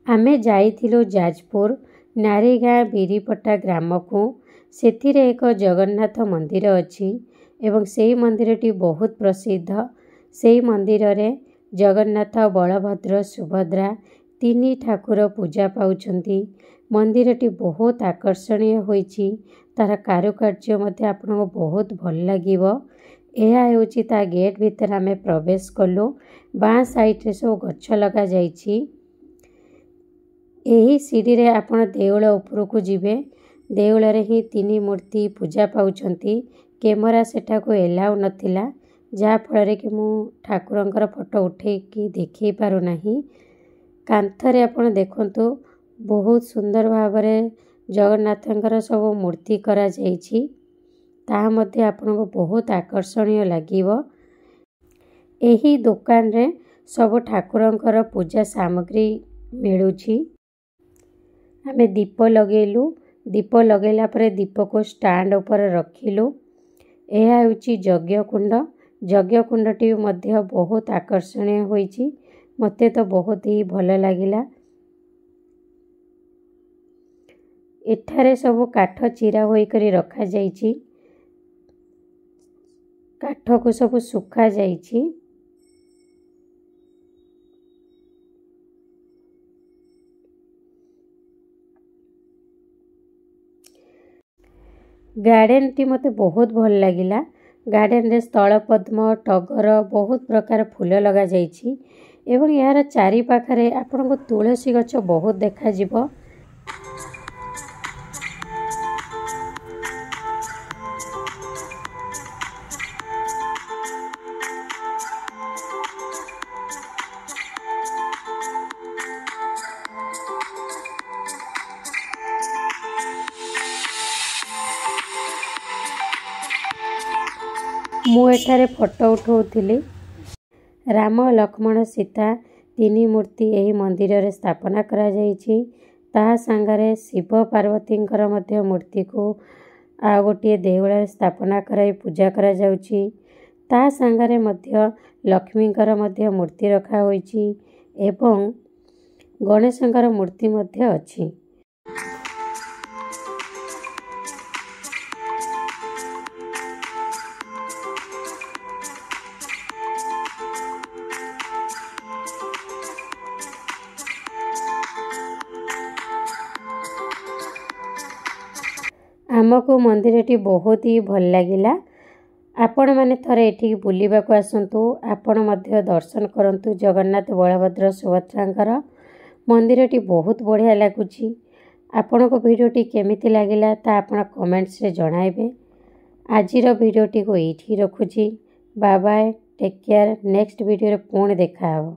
आमे जाइथिलु जाजपुर नारीगाँ बिरीपटा ग्राम को सेथिरे एक जगन्नाथ मंदिर अछि एवं सेही मंदिरटी बहुत प्रसिद्ध। सेही मंदिर रे जगन्नाथ बलभद्र सुभद्रा तीनी ठाकुर पूजा पाउछंती। मंदिरटी बहुत आकर्षणीय होईची। तार कारुकार्य मते आपनको बहुत भल लागिवो। एहा हेउची ता गेट भीतर आमे प्रवेश कलु। बाँ साइड रे सब गच्छ लगा जाईची। एही सीढ़ी रे आपण देउळ उपरकू जिवे। देउळ रे ही तीनी मूर्ति पूजा पाउछंती। कैमरा सेठा को एलाउ नथिला जा फल रे कि मु ठाकुरंकर फोटो उठे कि देखै पारु नाही। कांथरे आपण देखंतु बहुत सुंदर भाबरे जगन्नाथंकर सब मूर्ति करा जाईची। ता मध्ये आपनको बहुत आकर्षणीय लागिवो। एही दुकान रे सब ठाकुरंकर पूजा सामग्री मिलुची। आमे दीप लगेलु। दीप लगेला परे दीप को स्टैंड ऊपर रखिलु। एहा हेउची यज्ञ कुंड। यज्ञ कुंडटी मध्ये बहुत आकर्षणीय होईची। मते तो बहुत ही भल लागिला। एठारे सब काठ चिरा होई करी रखा जाईची। काठ को सब सुखा जाईची। गार्डन टी मते बहुत भल लागिला। गार्डन रे स्थल पद्म टगर बहुत प्रकार फूल लगा जाईची एवं यार चारि पाखरे आपनको तुलसी गछ बहुत देखा जिवो। मु एठारे फोटो उठाउथिली। राम लक्ष्मण सीता तीनी मूर्ति एही मंदिर रे स्थापना करा जाईची। ता संगरे शिव पार्वतींकर मध्य मूर्ति को आ गोटे देउळ रे स्थापना कराई पूजा करा जाउची। ता संगरे मध्य लक्ष्मींकर मध्य मूर्ति रखा होईची एवं गणेशंकर मूर्ति मध्य अछि। आमको मंदिरटी बहुत ही भल लागिला। आपण माने थरे एठी बुलिबा को आसंतु। आपण मध्य दर्शन करंतु जगन्नाथ बलभद्र सुभद्रांकर। मंदिरटी बहुत बढ़िया लागुची। आपण को वीडियोटी केमिति लागिला ता आपण कमेंट्स रे जणाइबे। आजिर वीडियोटी को एठी रखुची। Bye bye, take care. Next video रे पुणी देखा हबो।